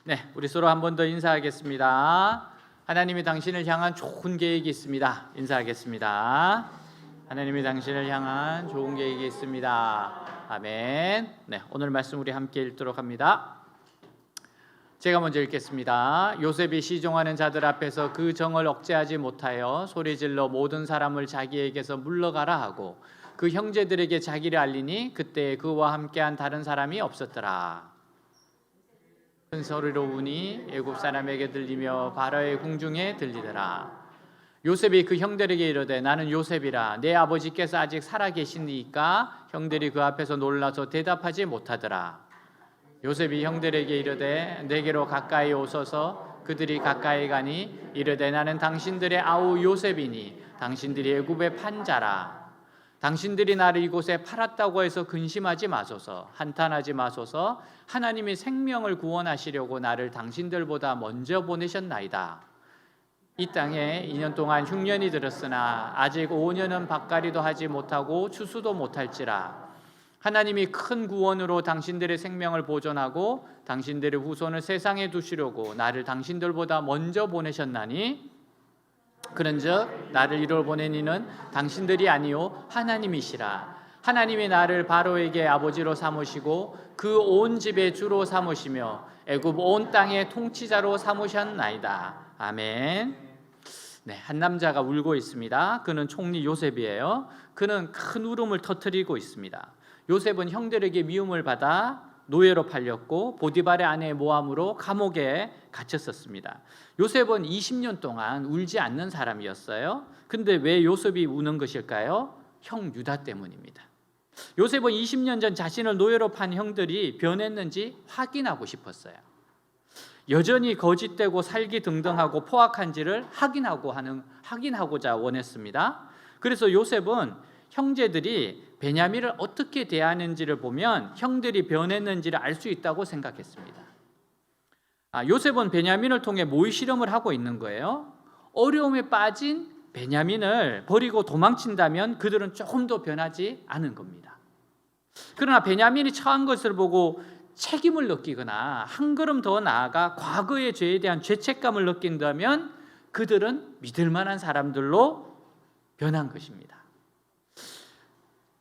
네, 우리 서로 한 번 더 인사하겠습니다. 하나님이 당신을 향한 좋은 계획이 있습니다. 인사하겠습니다. 하나님이 당신을 향한 좋은 계획이 있습니다. 아멘. 네, 오늘 말씀 우리 함께 읽도록 합니다. 제가 먼저 읽겠습니다. 요셉이 시종하는 자들 앞에서 그 정을 억제하지 못하여 소리질러 모든 사람을 자기에게서 물러가라 하고 그 형제들에게 자기를 알리니 그때 그와 함께한 다른 사람이 없었더라. 큰 소리로 우니 애굽 사람에게 들리며 바로의 궁중에 들리더라. 요셉이 그 형들에게 이르되 나는 요셉이라 내 아버지께서 아직 살아 계시니까 형들이 그 앞에서 놀라서 대답하지 못하더라. 요셉이 형들에게 이르되 내게로 가까이 오소서. 그들이 가까이 가니 이르되 나는 당신들의 아우 요셉이니 당신들이 애굽의 판자라. 당신들이 나를 이곳에 팔았다고 해서 근심하지 마소서. 한탄하지 마소서. 하나님이 생명을 구원하시려고 나를 당신들보다 먼저 보내셨나이다. 이 땅에 2년 동안 흉년이 들었으나 아직 5년은 밭갈이도 하지 못하고 추수도 못할지라. 하나님이 큰 구원으로 당신들의 생명을 보존하고 당신들의 후손을 세상에 두시려고 나를 당신들보다 먼저 보내셨나니 그런즉 나를 이로 보낸 이는 당신들이 아니요 하나님이시라. 하나님이 나를 바로에게 아버지로 삼으시고 그 온 집의 주로 삼으시며 애굽 온 땅의 통치자로 삼으셨나이다. 아멘. 네, 한 남자가 울고 있습니다. 그는 총리 요셉이에요. 그는 큰 울음을 터뜨리고 있습니다. 요셉은 형들에게 미움을 받아 노예로 팔렸고 보디발의 아내의 모함으로 감옥에 갇혔었습니다. 요셉은 20년 동안 울지 않는 사람이었어요. 근데 왜 요셉이 우는 것일까요? 형 유다 때문입니다. 요셉은 20년 전 자신을 노예로 판 형들이 변했는지 확인하고 싶었어요. 여전히 거짓되고 살기등등하고 포악한지를 확인하고자 원했습니다. 그래서 요셉은 형제들이 베냐민을 어떻게 대하는지를 보면 형들이 변했는지를 알 수 있다고 생각했습니다. 요셉은 베냐민을 통해 모의 실험을 하고 있는 거예요. 어려움에 빠진 베냐민을 버리고 도망친다면 그들은 조금 더 변하지 않은 겁니다. 그러나 베냐민이 처한 것을 보고 책임을 느끼거나 한 걸음 더 나아가 과거의 죄에 대한 죄책감을 느낀다면 그들은 믿을 만한 사람들로 변한 것입니다.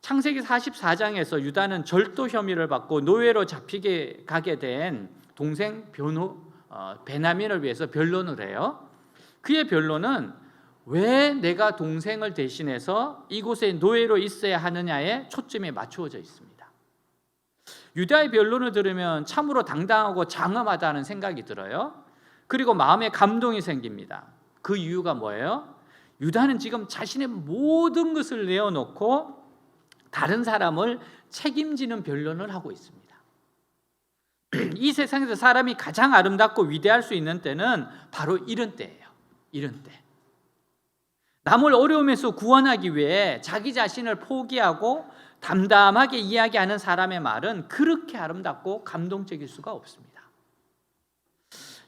창세기 44장에서 유다는 절도 혐의를 받고 노예로 잡히게 가게 된 동생 베냐민을 위해서 변론을 해요. 그의 변론은 왜 내가 동생을 대신해서 이곳에 노예로 있어야 하느냐에 초점이 맞추어져 있습니다. 유다의 변론을 들으면 참으로 당당하고 장엄하다는 생각이 들어요. 그리고 마음에 감동이 생깁니다. 그 이유가 뭐예요? 유다는 지금 자신의 모든 것을 내어놓고 다른 사람을 책임지는 변론을 하고 있습니다. 이 세상에서 사람이 가장 아름답고 위대할 수 있는 때는 바로 이런 때예요. 이런 때. 남을 어려움에서 구원하기 위해 자기 자신을 포기하고 담담하게 이야기하는 사람의 말은 그렇게 아름답고 감동적일 수가 없습니다.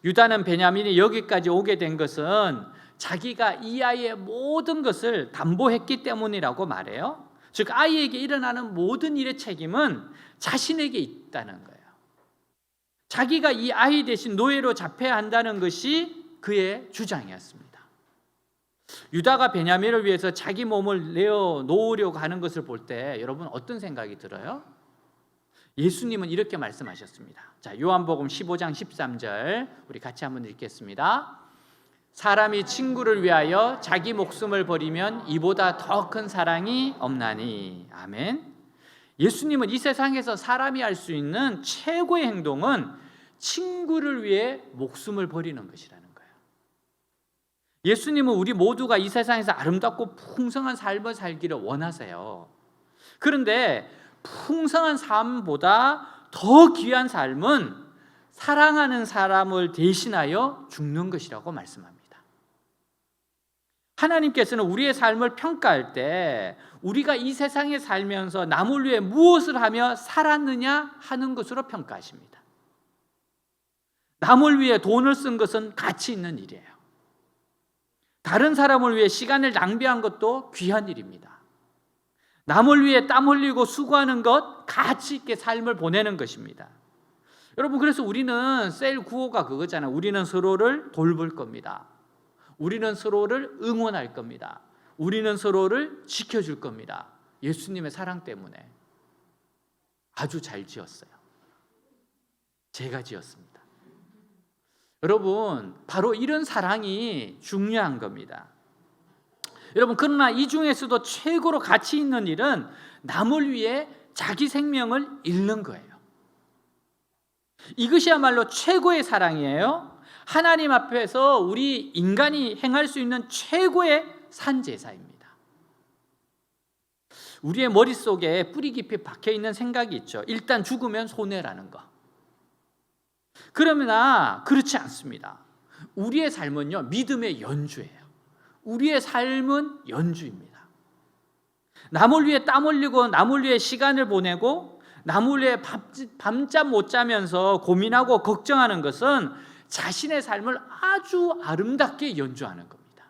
유다는 베냐민이 여기까지 오게 된 것은 자기가 이 아이의 모든 것을 담보했기 때문이라고 말해요. 즉 아이에게 일어나는 모든 일의 책임은 자신에게 있다는 거예요. 자기가 이 아이 대신 노예로 잡혀야 한다는 것이 그의 주장이었습니다. 유다가 베냐민을 위해서 자기 몸을 내어놓으려고 하는 것을 볼 때 여러분 어떤 생각이 들어요? 예수님은 이렇게 말씀하셨습니다. 자, 요한복음 15장 13절 우리 같이 한번 읽겠습니다. 사람이 친구를 위하여 자기 목숨을 버리면 이보다 더 큰 사랑이 없나니. 아멘. 예수님은 이 세상에서 사람이 할 수 있는 최고의 행동은 친구를 위해 목숨을 버리는 것이라는 거예요. 예수님은 우리 모두가 이 세상에서 아름답고 풍성한 삶을 살기를 원하세요. 그런데 풍성한 삶보다 더 귀한 삶은 사랑하는 사람을 대신하여 죽는 것이라고 말씀합니다. 하나님께서는 우리의 삶을 평가할 때 우리가 이 세상에 살면서 남을 위해 무엇을 하며 살았느냐 하는 것으로 평가하십니다. 남을 위해 돈을 쓴 것은 가치 있는 일이에요. 다른 사람을 위해 시간을 낭비한 것도 귀한 일입니다. 남을 위해 땀 흘리고 수고하는 것, 가치 있게 삶을 보내는 것입니다. 여러분, 그래서 우리는 셀 구호가 그거잖아요. 우리는 서로를 돌볼 겁니다. 우리는 서로를 응원할 겁니다. 우리는 서로를 지켜줄 겁니다. 예수님의 사랑 때문에. 아주 잘 지었어요. 제가 지었습니다. 여러분, 바로 이런 사랑이 중요한 겁니다. 여러분, 그러나 이 중에서도 최고로 가치 있는 일은 남을 위해 자기 생명을 잃는 거예요. 이것이야말로 최고의 사랑이에요. 하나님 앞에서 우리 인간이 행할 수 있는 최고의 산제사입니다. 우리의 머릿속에 뿌리 깊이 박혀 있는 생각이 있죠. 일단 죽으면 손해라는 거. 그러나 그렇지 않습니다. 우리의 삶은요, 믿음의 연주예요. 우리의 삶은 연주입니다. 남을 위해 땀 흘리고 남을 위해 시간을 보내고 남을 위해 밤잠 못 자면서 고민하고 걱정하는 것은 자신의 삶을 아주 아름답게 연주하는 겁니다.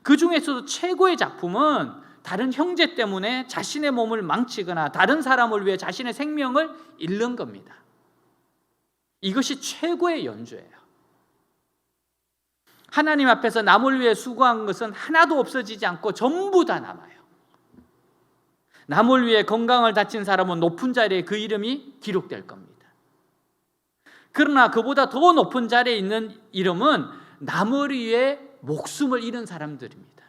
그 중에서도 최고의 작품은 다른 형제 때문에 자신의 몸을 망치거나 다른 사람을 위해 자신의 생명을 잃는 겁니다. 이것이 최고의 연주예요. 하나님 앞에서 남을 위해 수고한 것은 하나도 없어지지 않고 전부 다 남아요. 남을 위해 건강을 다친 사람은 높은 자리에 그 이름이 기록될 겁니다. 그러나 그보다 더 높은 자리에 있는 이름은 남을 위해 목숨을 잃은 사람들입니다.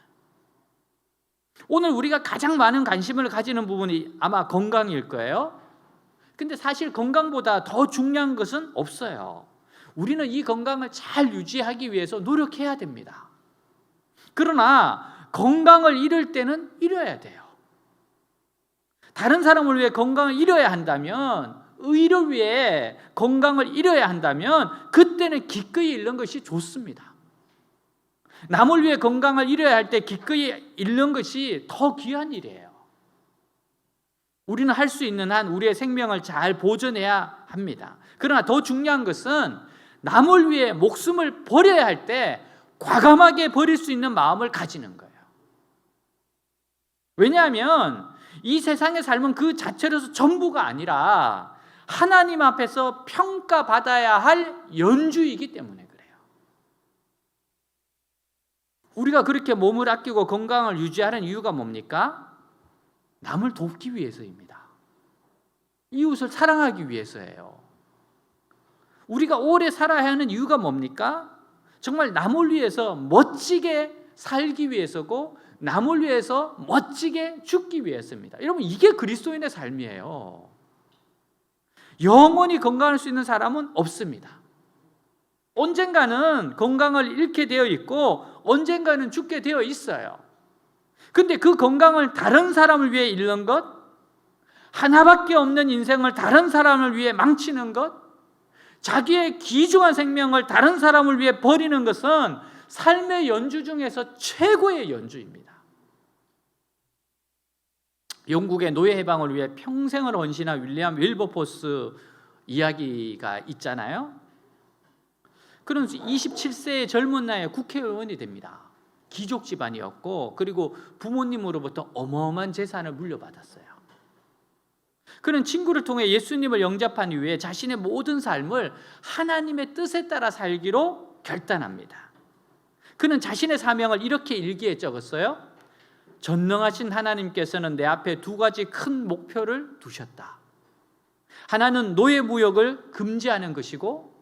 오늘 우리가 가장 많은 관심을 가지는 부분이 아마 건강일 거예요. 근데 사실 건강보다 더 중요한 것은 없어요. 우리는 이 건강을 잘 유지하기 위해서 노력해야 됩니다. 그러나 건강을 잃을 때는 잃어야 돼요. 다른 사람을 위해 건강을 잃어야 한다면, 의를 위해 건강을 잃어야 한다면 그때는 기꺼이 잃는 것이 좋습니다. 남을 위해 건강을 잃어야 할 때 기꺼이 잃는 것이 더 귀한 일이에요. 우리는 할 수 있는 한 우리의 생명을 잘 보존해야 합니다. 그러나 더 중요한 것은 남을 위해 목숨을 버려야 할 때 과감하게 버릴 수 있는 마음을 가지는 거예요. 왜냐하면 이 세상의 삶은 그 자체로서 전부가 아니라 하나님 앞에서 평가받아야 할 연주이기 때문에 그래요. 우리가 그렇게 몸을 아끼고 건강을 유지하는 이유가 뭡니까? 남을 돕기 위해서입니다. 이웃을 사랑하기 위해서예요. 우리가 오래 살아야 하는 이유가 뭡니까? 정말 남을 위해서 멋지게 살기 위해서고 남을 위해서 멋지게 죽기 위해서입니다. 여러분, 이게 그리스도인의 삶이에요. 영원히 건강할 수 있는 사람은 없습니다. 언젠가는 건강을 잃게 되어 있고 언젠가는 죽게 되어 있어요. 근데 그 건강을 다른 사람을 위해 잃는 것, 하나밖에 없는 인생을 다른 사람을 위해 망치는 것, 자기의 귀중한 생명을 다른 사람을 위해 버리는 것은 삶의 연주 중에서 최고의 연주입니다. 영국의 노예 해방을 위해 평생을 헌신한 윌리엄 윌버포스 이야기가 있잖아요. 그런 27세의 젊은 나이에 국회의원이 됩니다. 귀족 집안이었고 그리고 부모님으로부터 어마어마한 재산을 물려받았어요. 그는 친구를 통해 예수님을 영접한 이후에 자신의 모든 삶을 하나님의 뜻에 따라 살기로 결단합니다. 그는 자신의 사명을 이렇게 일기에 적었어요. 전능하신 하나님께서는 내 앞에 두 가지 큰 목표를 두셨다. 하나는 노예무역을 금지하는 것이고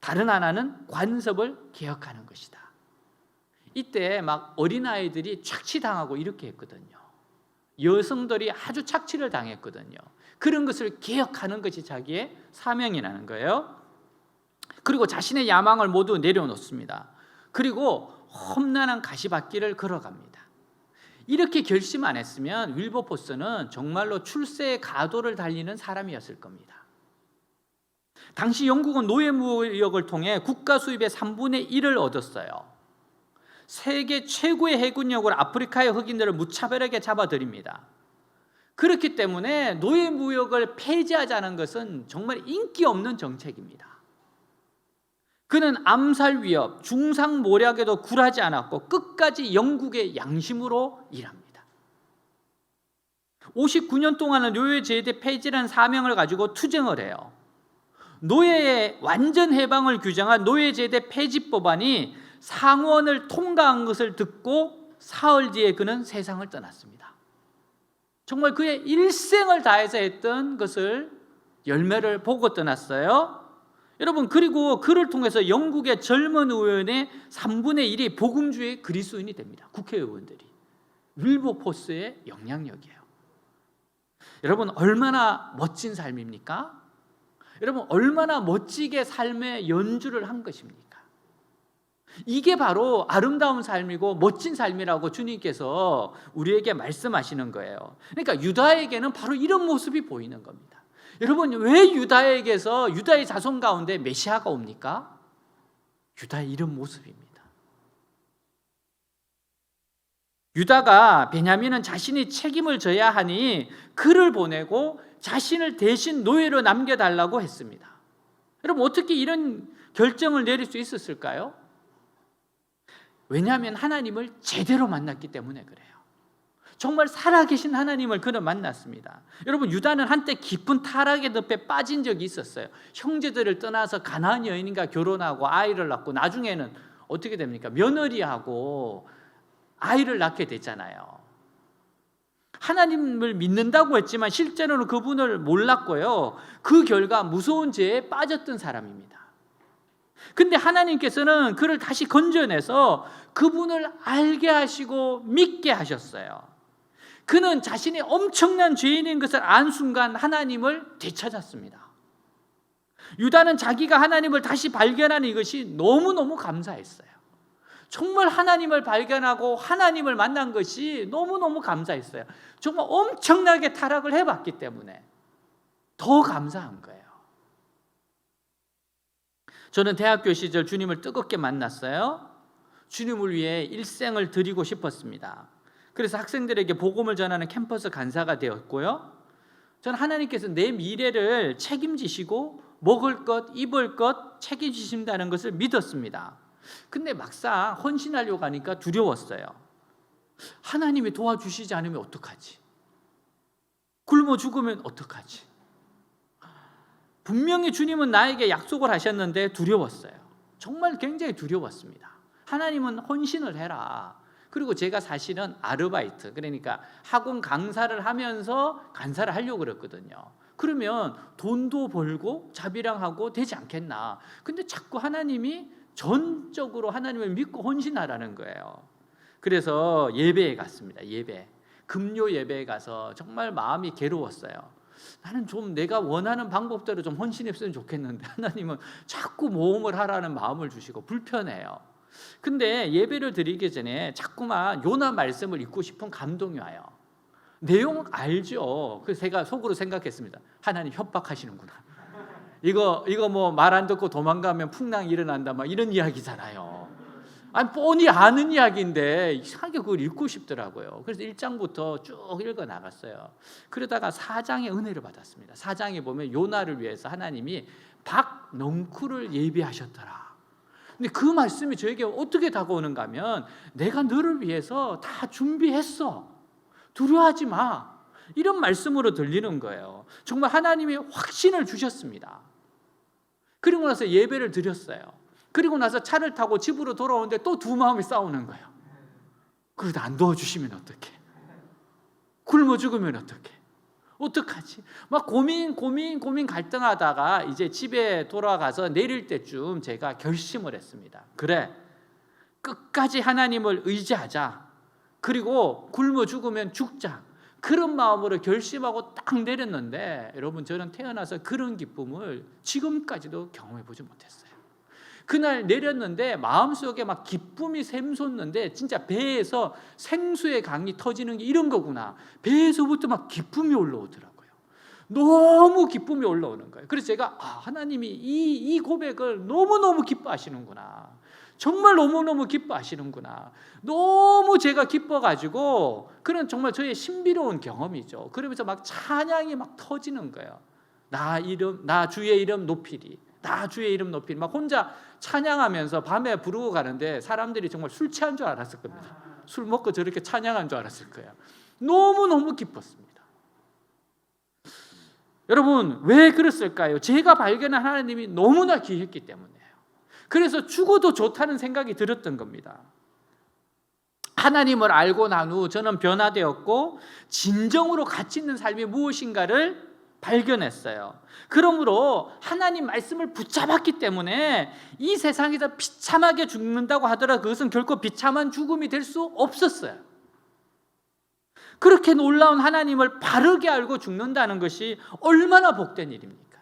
다른 하나는 관습을 개혁하는 것이다. 이때 막 어린아이들이 착취당하고 이렇게 했거든요. 여성들이 아주 착취를 당했거든요. 그런 것을 개혁하는 것이 자기의 사명이라는 거예요. 그리고 자신의 야망을 모두 내려놓습니다. 그리고 험난한 가시밭길을 걸어갑니다. 이렇게 결심 안 했으면 윌버포스는 정말로 출세의 가도를 달리는 사람이었을 겁니다. 당시 영국은 노예무역을 통해 국가 수입의 3분의 1을 얻었어요. 세계 최고의 해군력으로 아프리카의 흑인들을 무차별하게 잡아들입니다. 그렇기 때문에 노예무역을 폐지하자는 것은 정말 인기 없는 정책입니다. 그는 암살 위협, 중상모략에도 굴하지 않았고 끝까지 영국의 양심으로 일합니다. 59년 동안은 노예제대 폐지라는 사명을 가지고 투쟁을 해요. 노예의 완전 해방을 규정한 노예제대 폐지법안이 상원을 통과한 것을 듣고 사흘 뒤에 그는 세상을 떠났습니다. 정말 그의 일생을 다해서 했던 것을 열매를 보고 떠났어요. 여러분, 그리고 그를 통해서 영국의 젊은 의원의 3분의 1이 복음주의 그리스도인이 됩니다. 국회의원들이. 윌버포스의 영향력이에요. 여러분, 얼마나 멋진 삶입니까? 여러분, 얼마나 멋지게 삶의 연주를 한 것입니까? 이게 바로 아름다운 삶이고 멋진 삶이라고 주님께서 우리에게 말씀하시는 거예요. 그러니까 유다에게는 바로 이런 모습이 보이는 겁니다. 여러분, 왜 유다에게서 유다의 자손 가운데 메시아가 옵니까? 유다의 이런 모습입니다. 유다가 베냐민은 자신이 책임을 져야 하니 그를 보내고 자신을 대신 노예로 남겨달라고 했습니다. 여러분, 어떻게 이런 결정을 내릴 수 있었을까요? 왜냐하면 하나님을 제대로 만났기 때문에 그래요. 정말 살아계신 하나님을 그는 만났습니다. 여러분, 유다는 한때 깊은 타락의 늪에 빠진 적이 있었어요. 형제들을 떠나서 가나안 여인과 결혼하고 아이를 낳고 나중에는 어떻게 됩니까? 며느리하고 아이를 낳게 됐잖아요. 하나님을 믿는다고 했지만 실제로는 그분을 몰랐고요. 그 결과 무서운 죄에 빠졌던 사람입니다. 근데 하나님께서는 그를 다시 건져내서 그분을 알게 하시고 믿게 하셨어요. 그는 자신이 엄청난 죄인인 것을 안 순간 하나님을 되찾았습니다. 유다는 자기가 하나님을 다시 발견하는 이것이 너무너무 감사했어요. 정말 하나님을 발견하고 하나님을 만난 것이 너무너무 감사했어요. 정말 엄청나게 타락을 해봤기 때문에 더 감사한 거예요. 저는 대학교 시절 주님을 뜨겁게 만났어요. 주님을 위해 일생을 드리고 싶었습니다. 그래서 학생들에게 복음을 전하는 캠퍼스 간사가 되었고요. 저는 하나님께서 내 미래를 책임지시고 먹을 것, 입을 것 책임지신다는 것을 믿었습니다. 근데 막상 헌신하려고 하니까 두려웠어요. 하나님이 도와주시지 않으면 어떡하지? 굶어 죽으면 어떡하지? 분명히 주님은 나에게 약속을 하셨는데 두려웠어요. 정말 굉장히 두려웠습니다. 하나님은 헌신을 해라. 그리고 제가 사실은 아르바이트, 그러니까 학원 강사를 하면서 간사를 하려고 그랬거든요. 그러면 돈도 벌고 자비랑하고 되지 않겠나. 근데 자꾸 하나님이 전적으로 하나님을 믿고 헌신하라는 거예요. 그래서 예배에 갔습니다. 예배. 금요 예배에 가서 정말 마음이 괴로웠어요. 나는 좀 내가 원하는 방법대로 좀 헌신했으면 좋겠는데 하나님은 자꾸 모험을 하라는 마음을 주시고 불편해요. 근데 예배를 드리기 전에 자꾸만 요나 말씀을 읽고 싶은 감동이 와요. 내용 알죠. 그래서 제가 속으로 생각했습니다. 하나님 협박하시는구나. 이거 뭐 말 안 듣고 도망가면 풍랑이 일어난다 막 이런 이야기잖아요. 아니 뻔히 아는 이야기인데 이상하게 그걸 읽고 싶더라고요. 그래서 1장부터 쭉 읽어 나갔어요. 그러다가 4장의 은혜를 받았습니다. 4장에 보면 요나를 위해서 하나님이 박넝쿨을 예비하셨더라. 근데 그 말씀이 저에게 어떻게 다가오는가 하면 내가 너를 위해서 다 준비했어. 두려워하지 마. 이런 말씀으로 들리는 거예요. 정말 하나님이 확신을 주셨습니다. 그리고 나서 예배를 드렸어요. 그리고 나서 차를 타고 집으로 돌아오는데 또 두 마음이 싸우는 거예요. 그러다 안 도와주시면 어떡해? 굶어 죽으면 어떡해? 어떡하지? 막 고민 갈등하다가 이제 집에 돌아가서 내릴 때쯤 제가 결심을 했습니다. 그래, 끝까지 하나님을 의지하자. 그리고 굶어 죽으면 죽자. 그런 마음으로 결심하고 딱 내렸는데 여러분, 저는 태어나서 그런 기쁨을 지금까지도 경험해 보지 못했어요. 그날 내렸는데 마음속에 막 기쁨이 샘솟는데 진짜 배에서 생수의 강이 터지는 게 이런 거구나. 배에서부터 막 기쁨이 올라오더라고요. 너무 기쁨이 올라오는 거예요. 그래서 제가 하나님이 이 고백을 너무너무 기뻐하시는구나. 정말 너무너무 기뻐하시는구나. 너무 제가 기뻐가지고 그런 정말 저의 신비로운 경험이죠. 그러면서 막 찬양이 막 터지는 거예요. 나 주의 이름 높이리. 나 주의 이름 높이리. 막 혼자 찬양하면서 밤에 부르고 가는데 사람들이 정말 술 취한 줄 알았을 겁니다. 술 먹고 저렇게 찬양한 줄 알았을 거예요. 너무너무 기뻤습니다. 여러분 왜 그랬을까요? 제가 발견한 하나님이 너무나 귀했기 때문이에요. 그래서 죽어도 좋다는 생각이 들었던 겁니다. 하나님을 알고 난 후 저는 변화되었고 진정으로 가치 있는 삶이 무엇인가를 발견했어요. 그러므로 하나님 말씀을 붙잡았기 때문에 이 세상에서 비참하게 죽는다고 하더라도 그것은 결코 비참한 죽음이 될 수 없었어요. 그렇게 놀라운 하나님을 바르게 알고 죽는다는 것이 얼마나 복된 일입니까?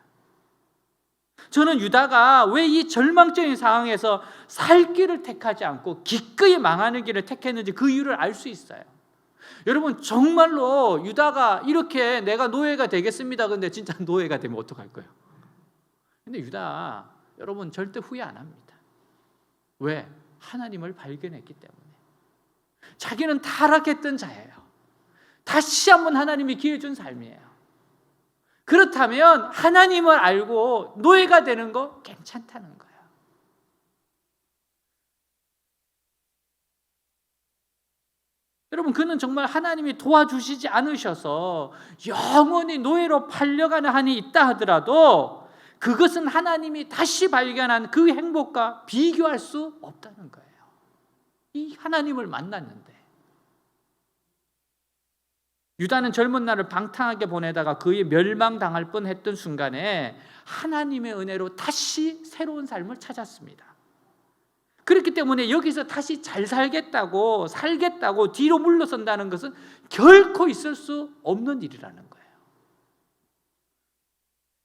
저는 유다가 왜 이 절망적인 상황에서 살 길을 택하지 않고 기꺼이 망하는 길을 택했는지 그 이유를 알 수 있어요. 여러분 정말로 유다가 이렇게 내가 노예가 되겠습니다. 근데 진짜 노예가 되면 어떡할 거예요? 근데 유다 여러분 절대 후회 안 합니다. 왜? 하나님을 발견했기 때문에. 자기는 타락했던 자예요. 다시 한번 하나님이 기회 준 삶이에요. 그렇다면 하나님을 알고 노예가 되는 거 괜찮다는 거예요. 여러분 그는 정말 하나님이 도와주시지 않으셔서 영원히 노예로 팔려가는 한이 있다 하더라도 그것은 하나님이 다시 발견한 그 행복과 비교할 수 없다는 거예요. 이 하나님을 만났는데 유다는 젊은 날을 방탕하게 보내다가 거의 멸망당할 뻔했던 순간에 하나님의 은혜로 다시 새로운 삶을 찾았습니다. 그렇기 때문에 여기서 다시 잘 살겠다고 뒤로 물러선다는 것은 결코 있을 수 없는 일이라는 거예요.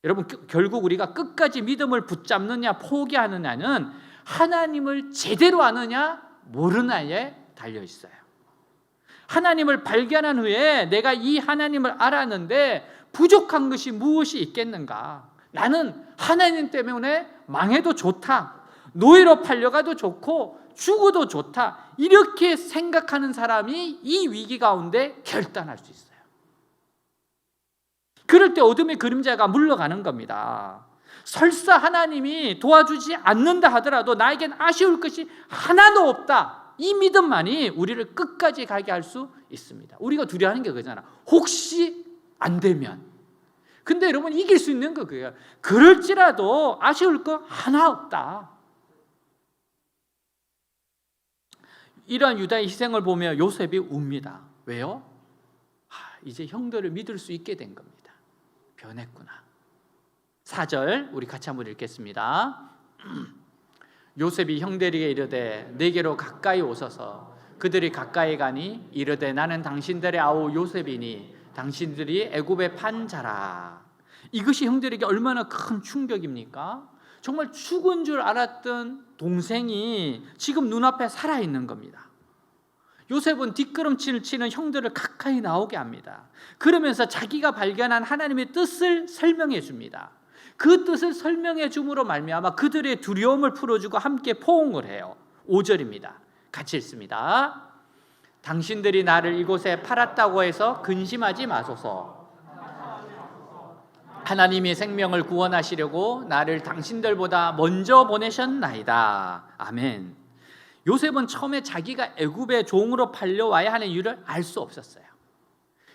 여러분 결국 우리가 끝까지 믿음을 붙잡느냐 포기하느냐는 하나님을 제대로 아느냐 모르느냐에 달려 있어요. 하나님을 발견한 후에 내가 이 하나님을 알았는데 부족한 것이 무엇이 있겠는가? 나는 하나님 때문에 망해도 좋다. 노예로 팔려가도 좋고 죽어도 좋다. 이렇게 생각하는 사람이 이 위기 가운데 결단할 수 있어요. 그럴 때 어둠의 그림자가 물러가는 겁니다. 설사 하나님이 도와주지 않는다 하더라도 나에겐 아쉬울 것이 하나도 없다. 이 믿음만이 우리를 끝까지 가게 할 수 있습니다. 우리가 두려워하는 게 그거잖아. 혹시 안 되면. 근데 여러분 이길 수 있는 거 그거예요. 그럴지라도 아쉬울 거 하나 없다. 이러한 유다의 희생을 보며 요셉이 웁니다. 왜요? 이제 형들을 믿을 수 있게 된 겁니다. 변했구나. 4절 우리 같이 한번 읽겠습니다. 요셉이 형들에게 이르되 내게로 가까이 오소서. 그들이 가까이 가니 이르되 나는 당신들의 아우 요셉이니 당신들이 애굽에 판 자라. 이것이 형들에게 얼마나 큰 충격입니까? 정말 죽은 줄 알았던 동생이 지금 눈앞에 살아있는 겁니다. 요셉은 뒷걸음치를 치는 형들을 가까이 나오게 합니다. 그러면서 자기가 발견한 하나님의 뜻을 설명해 줍니다. 그 뜻을 설명해 줌으로 말미암아 그들의 두려움을 풀어주고 함께 포옹을 해요. 5절입니다. 같이 읽습니다. 당신들이 나를 이곳에 팔았다고 해서 근심하지 마소서. 하나님이 생명을 구원하시려고 나를 당신들보다 먼저 보내셨나이다. 아멘. 요셉은 처음에 자기가 애굽의 종으로 팔려와야 하는 이유를 알 수 없었어요.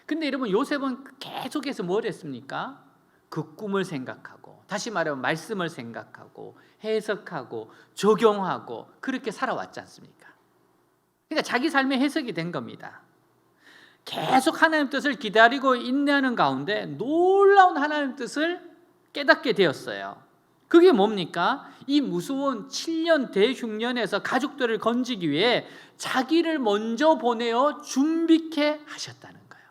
근데 여러분 요셉은 계속해서 뭘 했습니까? 그 꿈을 생각하고 다시 말하면 말씀을 생각하고 해석하고 적용하고 그렇게 살아왔지 않습니까? 그러니까 자기 삶의 해석이 된 겁니다. 계속 하나님 뜻을 기다리고 인내하는 가운데 놀라운 하나님 뜻을 깨닫게 되었어요. 그게 뭡니까? 이 무서운 7년 대흉년에서 가족들을 건지기 위해 자기를 먼저 보내어 준비케 하셨다는 거예요.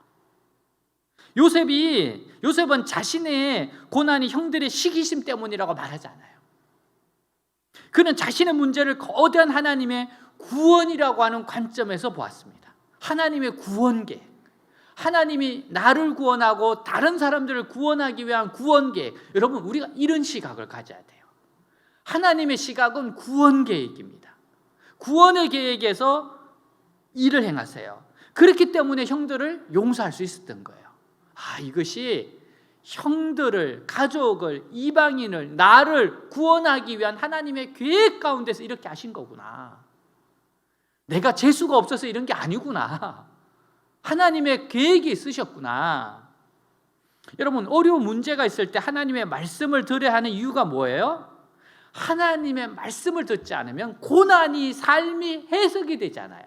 요셉은 자신의 고난이 형들의 시기심 때문이라고 말하지 않아요. 그는 자신의 문제를 거대한 하나님의 구원이라고 하는 관점에서 보았습니다. 하나님의 구원 계획, 하나님이 나를 구원하고 다른 사람들을 구원하기 위한 구원 계획. 여러분 우리가 이런 시각을 가져야 돼요. 하나님의 시각은 구원 계획입니다. 구원의 계획에서 일을 행하세요. 그렇기 때문에 형들을 용서할 수 있었던 거예요. 이것이 형들을, 가족을, 이방인을, 나를 구원하기 위한 하나님의 계획 가운데서 이렇게 하신 거구나. 내가 재수가 없어서 이런 게 아니구나. 하나님의 계획이 있으셨구나. 여러분, 어려운 문제가 있을 때 하나님의 말씀을 들어야 하는 이유가 뭐예요? 하나님의 말씀을 듣지 않으면 고난이 삶이 해석이 되잖아요.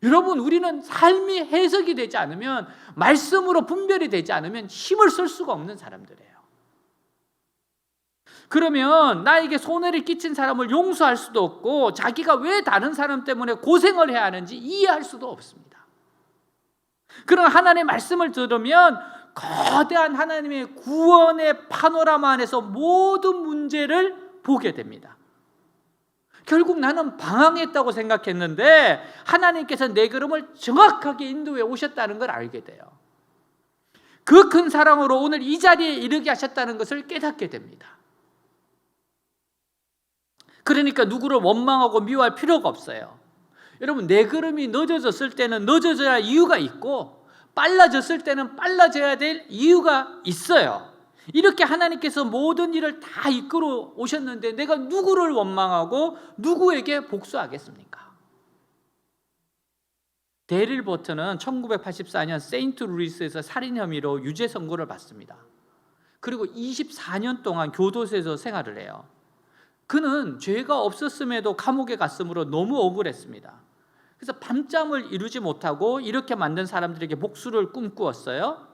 여러분, 우리는 삶이 해석이 되지 않으면, 말씀으로 분별이 되지 않으면 힘을 쓸 수가 없는 사람들이에요. 그러면 나에게 손해를 끼친 사람을 용서할 수도 없고, 자기가 왜 다른 사람 때문에 고생을 해야 하는지 이해할 수도 없습니다. 그러나 하나님의 말씀을 들으면 거대한 하나님의 구원의 파노라마 안에서 모든 문제를 보게 됩니다. 결국 나는 방황했다고 생각했는데 하나님께서 내 걸음을 정확하게 인도해 오셨다는 걸 알게 돼요. 그 큰 사랑으로 오늘 이 자리에 이르게 하셨다는 것을 깨닫게 됩니다. 그러니까 누구를 원망하고 미워할 필요가 없어요. 여러분, 내 걸음이 늦어졌을 때는 늦어져야 할 이유가 있고, 빨라졌을 때는 빨라져야 될 이유가 있어요. 이렇게 하나님께서 모든 일을 다 이끌어 오셨는데 내가 누구를 원망하고 누구에게 복수하겠습니까? 데릴 버튼은 1984년 세인트 루이스에서 살인 혐의로 유죄 선고를 받습니다. 그리고 24년 동안 교도소에서 생활을 해요. 그는 죄가 없었음에도 감옥에 갔으므로 너무 억울했습니다. 그래서 밤잠을 이루지 못하고 이렇게 만든 사람들에게 복수를 꿈꾸었어요.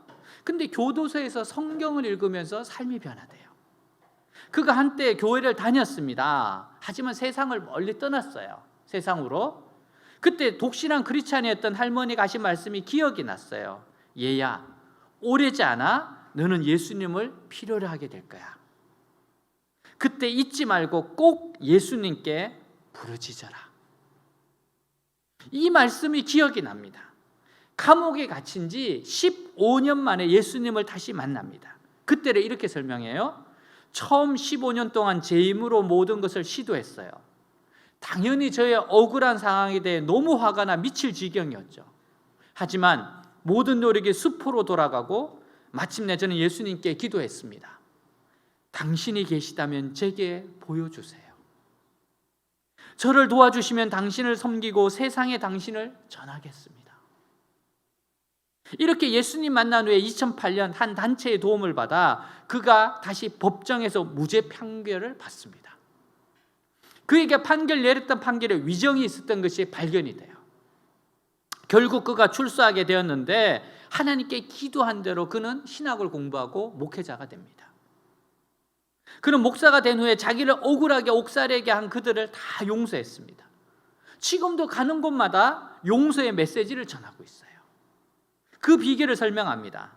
근데 교도소에서 성경을 읽으면서 삶이 변화돼요. 그가 한때 교회를 다녔습니다. 하지만 세상을 멀리 떠났어요. 세상으로. 그때 독실한 크리스찬이었던 할머니가 하신 말씀이 기억이 났어요. 얘야, 오래지 않아 너는 예수님을 필요로 하게 될 거야. 그때 잊지 말고 꼭 예수님께 부르짖어라. 이 말씀이 기억이 납니다. 감옥에 갇힌 지 15년 만에 예수님을 다시 만납니다. 그때를 이렇게 설명해요. 처음 15년 동안 제 힘으로 모든 것을 시도했어요. 당연히 저의 억울한 상황에 대해 너무 화가 나 미칠 지경이었죠. 하지만 모든 노력이 수포로 돌아가고 마침내 저는 예수님께 기도했습니다. 당신이 계시다면 제게 보여주세요. 저를 도와주시면 당신을 섬기고 세상에 당신을 전하겠습니다. 이렇게 예수님 만난 후에 2008년 한 단체의 도움을 받아 그가 다시 법정에서 무죄 판결을 받습니다. 그에게 내렸던 판결에 위정이 있었던 것이 발견이 돼요. 결국 그가 출소하게 되었는데 하나님께 기도한 대로 그는 신학을 공부하고 목회자가 됩니다. 그는 목사가 된 후에 자기를 억울하게 옥살이게 한 그들을 다 용서했습니다. 지금도 가는 곳마다 용서의 메시지를 전하고 있어요. 그 비결을 설명합니다.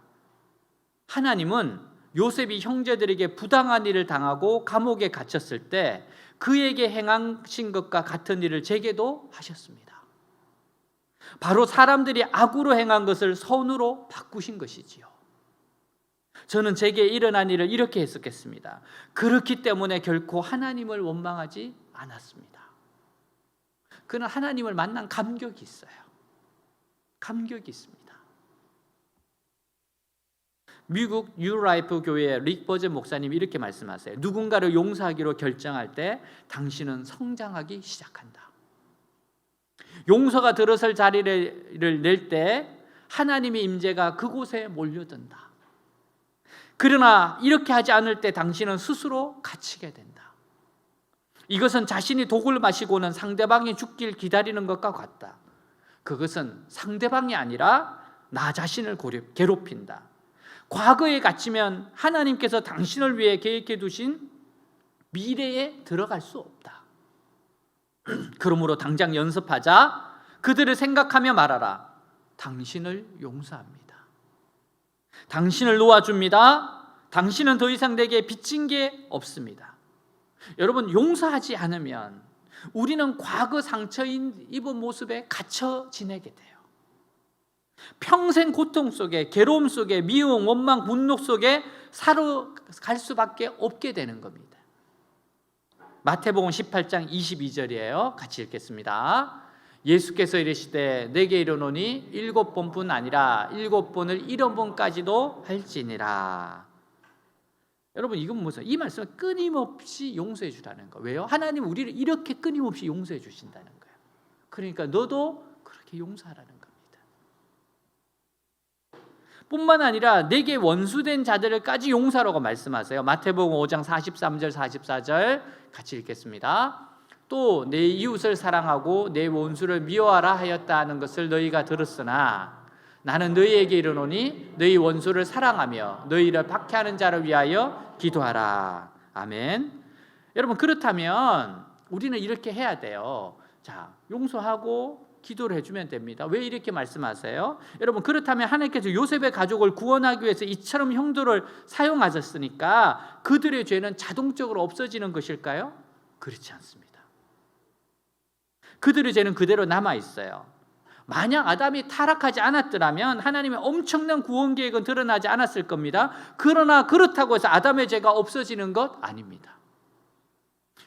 하나님은 요셉이 형제들에게 부당한 일을 당하고 감옥에 갇혔을 때 그에게 행하신 것과 같은 일을 제게도 하셨습니다. 바로 사람들이 악으로 행한 것을 선으로 바꾸신 것이지요. 저는 제게 일어난 일을 이렇게 해석했습니다. 그렇기 때문에 결코 하나님을 원망하지 않았습니다. 그는 하나님을 만난 감격이 있어요. 감격이 있습니다. 미국 뉴라이프 교회의 릭 버전 목사님이 이렇게 말씀하세요. 누군가를 용서하기로 결정할 때 당신은 성장하기 시작한다. 용서가 들어설 자리를 낼 때 하나님의 임재가 그곳에 몰려든다. 그러나 이렇게 하지 않을 때 당신은 스스로 갇히게 된다. 이것은 자신이 독을 마시고는 상대방이 죽길 기다리는 것과 같다. 그것은 상대방이 아니라 나 자신을 괴롭힌다. 과거에 갇히면 하나님께서 당신을 위해 계획해 두신 미래에 들어갈 수 없다. 그러므로 당장 연습하자. 그들을 생각하며 말하라. 당신을 용서합니다. 당신을 놓아줍니다. 당신은 더 이상 내게 빚진 게 없습니다. 여러분, 용서하지 않으면 우리는 과거 상처 입은 모습에 갇혀 지내게 돼요. 평생 고통 속에, 괴로움 속에, 미움, 원망, 분노 속에 살아갈 수밖에 없게 되는 겁니다. 마태복음 18장 22절이에요. 같이 읽겠습니다. 예수께서 이르시되 내게 이르노니 7번뿐 아니라 7번을 70번까지도 할지니라. 여러분, 이건 무슨, 이 말씀은 끊임없이 용서해 주라는 거예요. 왜요? 하나님 우리를 이렇게 끊임없이 용서해 주신다는 거예요. 그러니까 너도 그렇게 용서하라는 겁니다. 뿐만 아니라 내게 원수된 자들까지 용서하라고 말씀하세요. 마태복음 5장 43절 44절 같이 읽겠습니다. 또 내 이웃을 사랑하고 내 원수를 미워하라 하였다 하는 것을 너희가 들었으나 나는 너희에게 이르노니 너희 원수를 사랑하며 너희를 박해하는 자를 위하여 기도하라. 아멘. 여러분, 그렇다면 우리는 이렇게 해야 돼요. 자, 용서하고 기도를 해주면 됩니다. 왜 이렇게 말씀하세요? 여러분, 그렇다면 하나님께서 요셉의 가족을 구원하기 위해서 이처럼 형도를 사용하셨으니까 그들의 죄는 자동적으로 없어지는 것일까요? 그렇지 않습니다. 그들의 죄는 그대로 남아있어요. 만약 아담이 타락하지 않았더라면 하나님의 엄청난 구원 계획은 드러나지 않았을 겁니다. 그러나 그렇다고 해서 아담의 죄가 없어지는 것 아닙니다.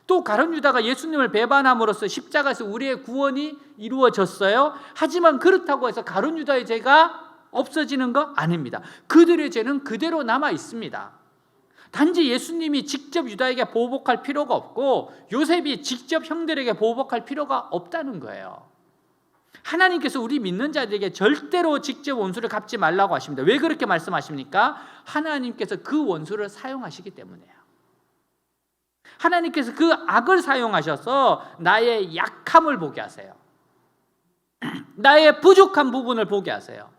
또 가룟 유다가 예수님을 배반함으로써 십자가에서 우리의 구원이 이루어졌어요. 하지만 그렇다고 해서 가룟 유다의 죄가 없어지는 것 아닙니다. 그들의 죄는 그대로 남아 있습니다. 단지 예수님이 직접 유다에게 보복할 필요가 없고 요셉이 직접 형들에게 보복할 필요가 없다는 거예요. 하나님께서 우리 믿는 자들에게 절대로 직접 원수를 갚지 말라고 하십니다. 왜 그렇게 말씀하십니까? 하나님께서 그 원수를 사용하시기 때문이에요. 하나님께서 그 악을 사용하셔서 나의 약함을 보게 하세요. 나의 부족한 부분을 보게 하세요.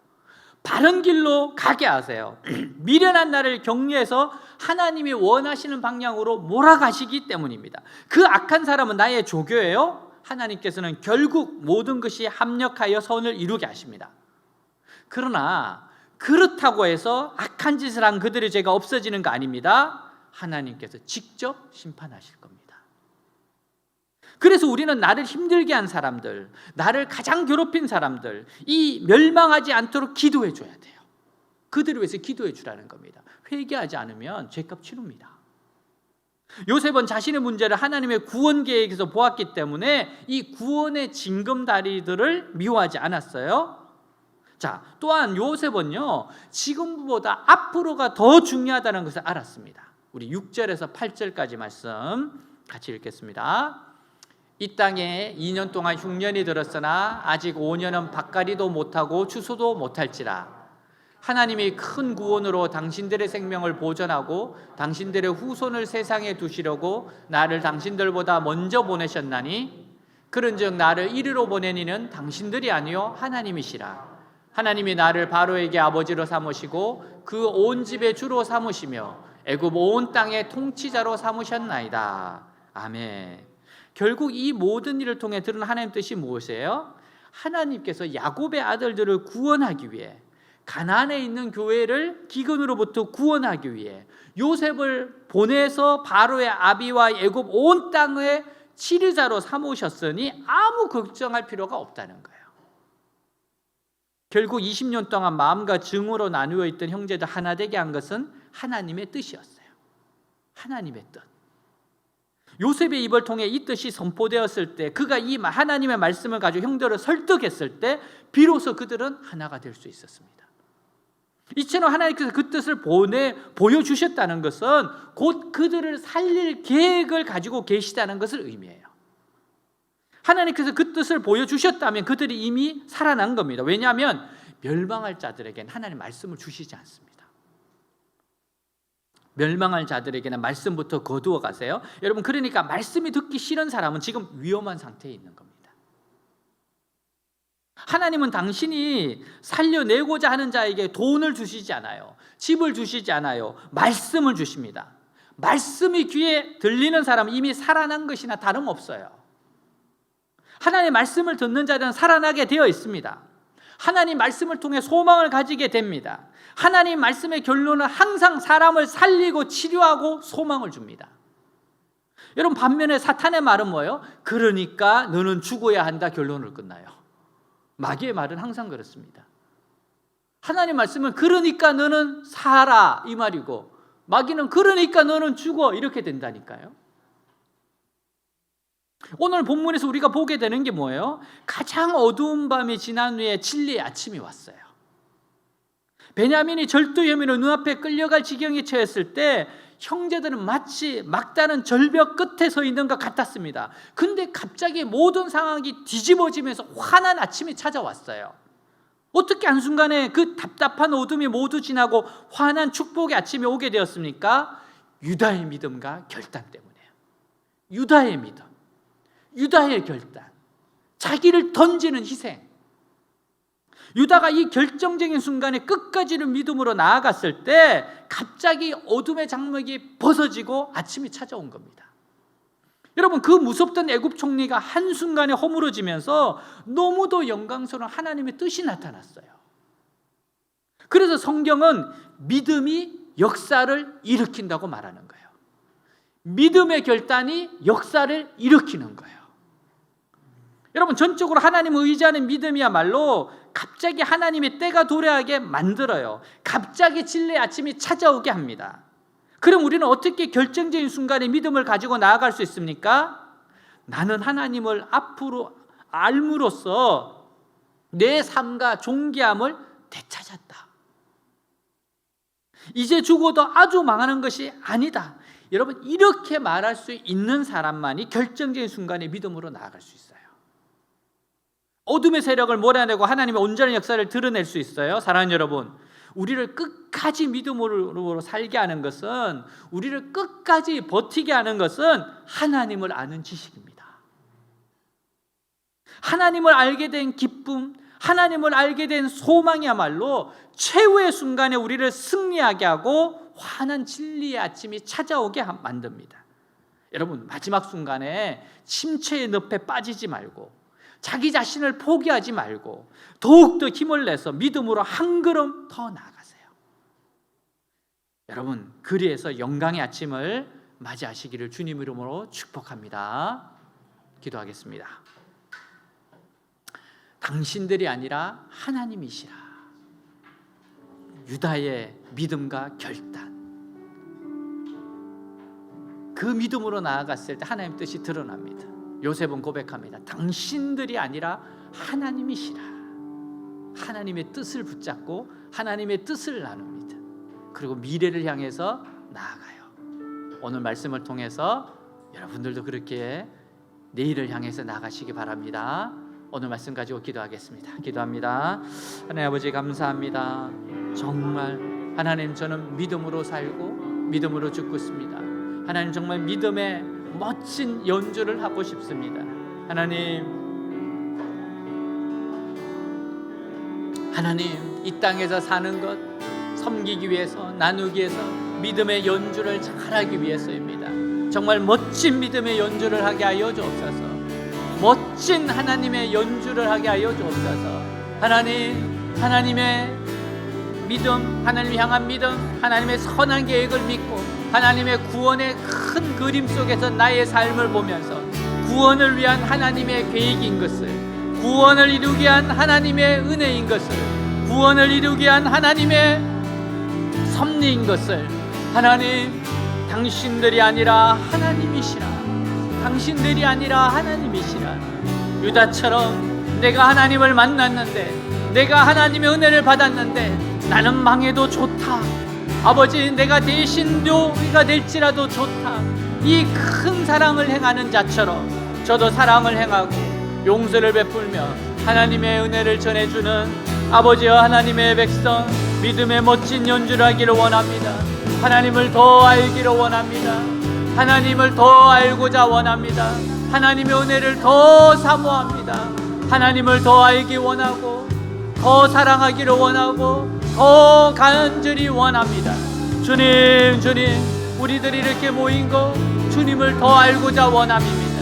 바른 길로 가게 하세요. 미련한 나를 격려해서 하나님이 원하시는 방향으로 몰아가시기 때문입니다. 그 악한 사람은 나의 조교예요. 하나님께서는 결국 모든 것이 합력하여 선을 이루게 하십니다. 그러나 그렇다고 해서 악한 짓을 한 그들의 죄가 없어지는 거 아닙니다. 하나님께서 직접 심판하실 겁니다. 그래서 우리는 나를 힘들게 한 사람들, 나를 가장 괴롭힌 사람들, 이 멸망하지 않도록 기도해 줘야 돼요. 그들을 위해서 기도해 주라는 겁니다. 회개하지 않으면 죄값 치릅니다. 요셉은 자신의 문제를 하나님의 구원 계획에서 보았기 때문에 이 구원의 징검다리들을 미워하지 않았어요. 자, 또한 요셉은요, 지금보다 앞으로가 더 중요하다는 것을 알았습니다. 우리 6절에서 8절까지 말씀 같이 읽겠습니다. 이 땅에 2년 동안 흉년이 들었으나 아직 5년은 밭갈이도 못하고 추수도 못할지라. 하나님이 큰 구원으로 당신들의 생명을 보존하고 당신들의 후손을 세상에 두시려고 나를 당신들보다 먼저 보내셨나니 그런즉 나를 이리로 보낸 이는 당신들이 아니요 하나님이시라. 하나님이 나를 바로에게 아버지로 삼으시고 그 온 집의 주로 삼으시며 애굽 온 땅의 통치자로 삼으셨나이다. 아멘. 결국 이 모든 일을 통해 들은 하나님 뜻이 무엇이에요? 하나님께서 야곱의 아들들을 구원하기 위해, 가나안에 있는 교회를 기근으로부터 구원하기 위해 요셉을 보내서 바로의 아비와 애굽 온 땅의 치리자로 삼으셨으니 아무 걱정할 필요가 없다는 거예요. 결국 20년 동안 마음과 증오로 나누어 있던 형제들 하나 되게 한 것은 하나님의 뜻이었어요. 하나님의 뜻. 요셉의 입을 통해 이 뜻이 선포되었을 때, 그가 이 하나님의 말씀을 가지고 형들을 설득했을 때 비로소 그들은 하나가 될 수 있었습니다. 이처럼 하나님께서 그 뜻을 보여주셨다는 것은 곧 그들을 살릴 계획을 가지고 계시다는 것을 의미해요. 하나님께서 그 뜻을 보여주셨다면 그들이 이미 살아난 겁니다. 왜냐하면 멸망할 자들에게는 하나님 말씀을 주시지 않습니다. 멸망할 자들에게는 말씀부터 거두어 가세요. 여러분, 그러니까 말씀이 듣기 싫은 사람은 지금 위험한 상태에 있는 겁니다. 하나님은 당신이 살려내고자 하는 자에게 돈을 주시지 않아요. 집을 주시지 않아요. 말씀을 주십니다. 말씀이 귀에 들리는 사람은 이미 살아난 것이나 다름없어요. 하나님의 말씀을 듣는 자들은 살아나게 되어 있습니다. 하나님 말씀을 통해 소망을 가지게 됩니다. 하나님 말씀의 결론은 항상 사람을 살리고 치료하고 소망을 줍니다. 여러분, 반면에 사탄의 말은 뭐예요? 그러니까 너는 죽어야 한다 결론을 끝나요. 마귀의 말은 항상 그렇습니다. 하나님 말씀은 그러니까 너는 살아 이 말이고, 마귀는 그러니까 너는 죽어 이렇게 된다니까요. 오늘 본문에서 우리가 보게 되는 게 뭐예요? 가장 어두운 밤이 지난 후에 진리의 아침이 왔어요. 베냐민이 절도 혐의로 눈앞에 끌려갈 지경에 처했을 때 형제들은 마치 막다른 절벽 끝에 서 있는 것 같았습니다. 근데 갑자기 모든 상황이 뒤집어지면서 환한 아침이 찾아왔어요. 어떻게 한순간에 그 답답한 어둠이 모두 지나고 환한 축복의 아침이 오게 되었습니까? 유다의 믿음과 결단 때문이에요. 유다의 믿음, 유다의 결단, 자기를 던지는 희생. 유다가 이 결정적인 순간에 끝까지는 믿음으로 나아갔을 때 갑자기 어둠의 장막이 벗어지고 아침이 찾아온 겁니다. 여러분, 그 무섭던 애굽 총리가 한순간에 허물어지면서 너무도 영광스러운 하나님의 뜻이 나타났어요. 그래서 성경은 믿음이 역사를 일으킨다고 말하는 거예요. 믿음의 결단이 역사를 일으키는 거예요. 여러분, 전적으로 하나님을 의지하는 믿음이야말로 갑자기 하나님의 때가 도래하게 만들어요. 갑자기 진리의 아침이 찾아오게 합니다. 그럼 우리는 어떻게 결정적인 순간에 믿음을 가지고 나아갈 수 있습니까? 나는 하나님을 앞으로 알므로써 내 삶과 존귀함을 되찾았다. 이제 죽어도 아주 망하는 것이 아니다. 여러분, 이렇게 말할 수 있는 사람만이 결정적인 순간에 믿음으로 나아갈 수 있어요. 어둠의 세력을 몰아내고 하나님의 온전한 역사를 드러낼 수 있어요. 사랑하는 여러분, 우리를 끝까지 믿음으로 살게 하는 것은, 우리를 끝까지 버티게 하는 것은 하나님을 아는 지식입니다. 하나님을 알게 된 기쁨, 하나님을 알게 된 소망이야말로 최후의 순간에 우리를 승리하게 하고 환한 진리의 아침이 찾아오게 만듭니다. 여러분, 마지막 순간에 침체의 늪에 빠지지 말고 자기 자신을 포기하지 말고 더욱더 힘을 내서 믿음으로 한 걸음 더 나아가세요. 여러분, 그리해서 영광의 아침을 맞이하시기를 주님 이름으로 축복합니다. 기도하겠습니다. 당신들이 아니라 하나님이시라. 유다의 믿음과 결단, 그 믿음으로 나아갔을 때 하나님의 뜻이 드러납니다. 요셉은 고백합니다. 당신들이 아니라 하나님이시라. 하나님의 뜻을 붙잡고 하나님의 뜻을 나눕니다. 그리고 미래를 향해서 나아가요. 오늘 말씀을 통해서 여러분들도 그렇게 내일을 향해서 나가시기 바랍니다. 오늘 말씀 가지고 기도하겠습니다. 기도합니다. 하나님 아버지, 감사합니다. 정말 하나님, 저는 믿음으로 살고 믿음으로 죽고 있습니다. 하나님, 정말 믿음의 멋진 연주를 하고 싶습니다. 하나님, 이 땅에서 사는 것 섬기기 위해서, 나누기 위해서 믿음의 연주를 잘하기 위해서입니다. 정말 멋진 믿음의 연주를 하게 하여 주옵소서. 멋진 하나님의 연주를 하게 하여 주옵소서. 하나님, 하나님의 믿음, 하나님을 향한 믿음, 하나님의 선한 계획을 믿고 하나님의 구원의 큰 그림 속에서 나의 삶을 보면서 구원을 위한 하나님의 계획인 것을, 구원을 이루기 위한 하나님의 은혜인 것을, 구원을 이루기 위한 하나님의 섭리인 것을, 하나님, 당신들이 아니라 하나님이시라. 당신들이 아니라 하나님이시라. 유다처럼 내가 하나님을 만났는데, 내가 하나님의 은혜를 받았는데 나는 망해도 좋다. 아버지, 내가 대신 묘기가 될지라도 좋다. 이 큰 사랑을 행하는 자처럼 저도 사랑을 행하고 용서를 베풀며 하나님의 은혜를 전해주는 아버지와 하나님의 백성, 믿음의 멋진 연주를 하기를 원합니다. 하나님을 더 알기를 원합니다. 하나님을 더 알고자 원합니다. 하나님의 은혜를 더 사모합니다. 하나님을 더 알기 원하고 더 사랑하기를 원하고 더 간절히 원합니다. 주님, 우리들이 이렇게 모인 거 주님을 더 알고자 원함입니다.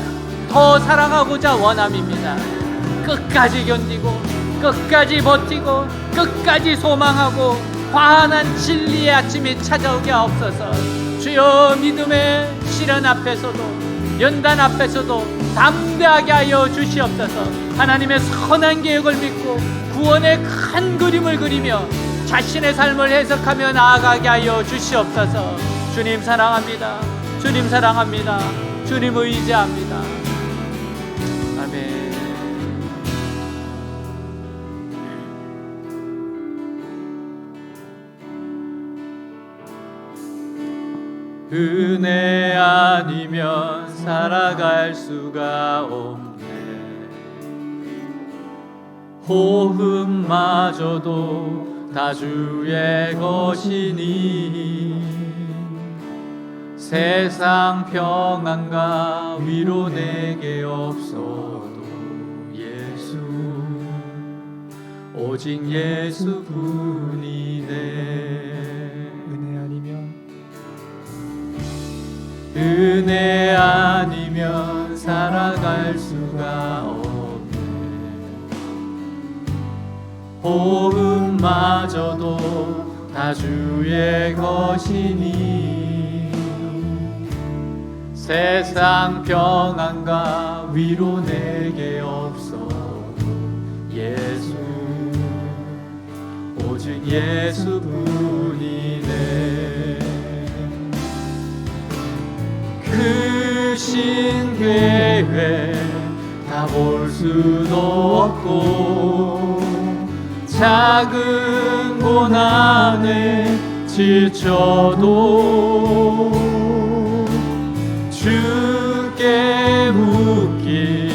더 사랑하고자 원함입니다. 끝까지 견디고 끝까지 버티고 끝까지 소망하고 환한 진리의 아침이 찾아오게 하옵소서. 주여, 믿음의 시련 앞에서도 연단 앞에서도 담대하게 하여 주시옵소서. 하나님의 선한 계획을 믿고 구원의 큰 그림을 그리며 자신의 삶을 해석하며 나아가게 하여 주시옵소서. 주님 사랑합니다. 주님 사랑합니다. 주님 의지합니다. 아멘. 은혜 아니면 살아갈 수가 없네. 호흡마저도 다 주의 것이니 세상 평안과 위로 내게 없어도 예수 오직 예수뿐이네. 은혜 아니면 살아갈 수가 없네. 호흡마저도 다 주의 것이니 세상 평안과 위로 내게 없어도 예수 오직 예수뿐이네. 크신 계획 다 볼 수도 없고 작은 고난에 지쳐도 주께 묶인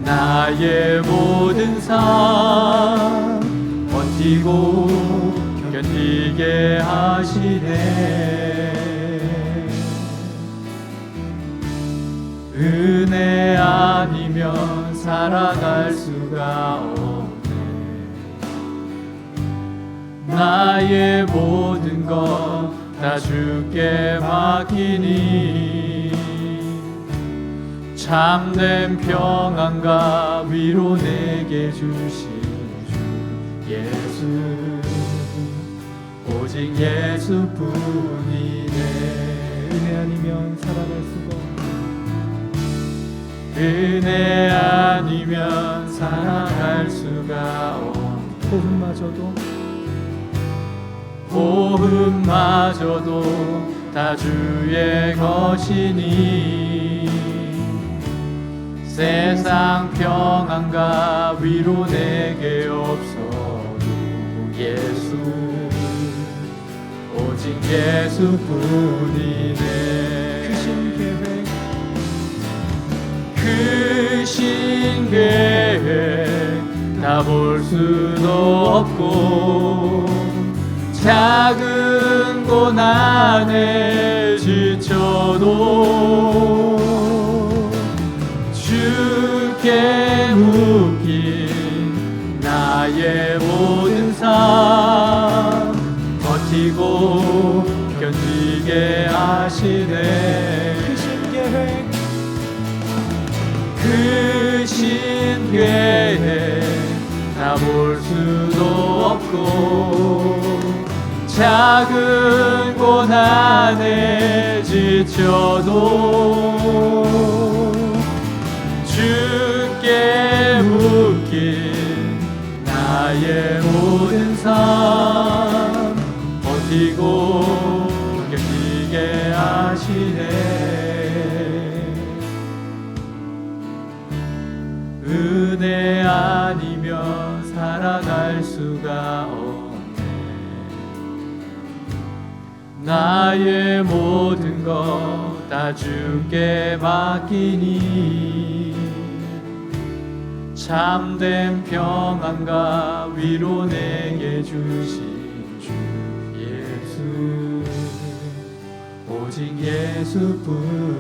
나의 모든 삶 버티고 견디게 하시네. 은혜 아니면 살아갈 수가 없네. 나의 모든 것 다 주께 맡기니 참된 평안과 위로 내게 주신 주 예수 오직 예수뿐이네. 은혜 아니면 살아갈 수가 없네. 은혜 아니면 살아갈 수가 없네. 호흡마저도 다 주의 것이니 세상 평안과 위로 내게 없어도 예수 오직 예수뿐이네. 크신 계획 다 볼 수도 없고 작은 고난에 지쳐도 주께 묶인 나의 모든 삶 버티고 견디게 하시네. 크신 계획 다 볼 수도 없고 작은 고난에 지쳐도 주께 묶인 나의 모든 삶 버티고 견디게 하시네. 은혜 아니면 살아갈 수가 없네. 나의 모든 것 다 주께 맡기니 참된 평안과 위로 내게 주신 주 예수 오직 예수뿐이네.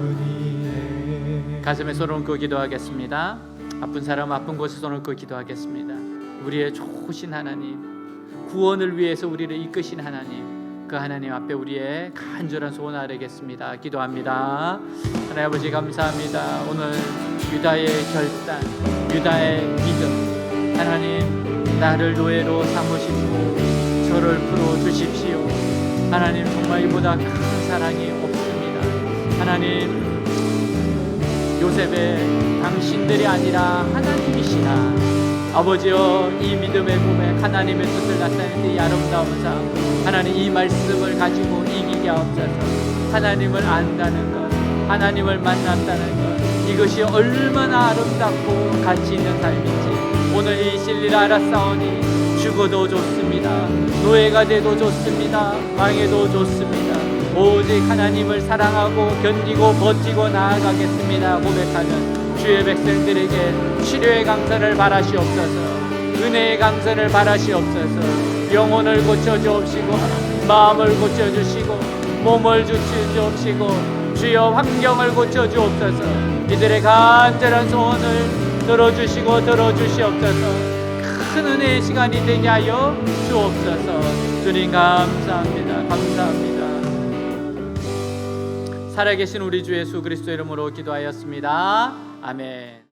가슴에 손을 얹고 기도하겠습니다. 아픈 사람 아픈 곳에 손을 얹고 기도하겠습니다. 우리의 좋으신 하나님, 구원을 위해서 우리를 이끄신 하나님, 그 하나님 앞에 우리의 간절한 소원 아뢰겠습니다. 기도합니다. 하나님 아버지 감사합니다. 오늘 유다의 결단, 유다의 믿음, 하나님 나를 노예로 삼으시고 저를 풀어주십시오. 하나님 정말 이보다 큰 사랑이 없습니다. 하나님 요셉의 당신들이 아니라 하나님이시나 아버지여, 이 믿음의 고백, 하나님의 뜻을 나타내는 이 아름다운 삶, 하나님 이 말씀을 가지고 이기게 하옵소서. 하나님을 안다는 것, 하나님을 만났다는 것, 이것이 얼마나 아름답고 가치 있는 삶인지 오늘 이 진리를 알았사오니 죽어도 좋습니다. 노예가 돼도 좋습니다. 망해도 좋습니다. 오직 하나님을 사랑하고 견디고 버티고 나아가겠습니다 고백하는 주의 백성들에게 치료의 강사를 바라시옵소서. 은혜의 강선을 바라시옵소서. 영혼을 고쳐주옵시고 마음을 고쳐주시고 몸을 고쳐주옵시고 주여 환경을 고쳐주옵소서. 이들의 간절한 소원을 들어주시고 들어주시옵소서. 큰 은혜의 시간이 되게 하여 주옵소서. 주님 감사합니다. 감사합니다. 살아계신 우리 주 예수 그리스도 이름으로 기도하였습니다. 아멘.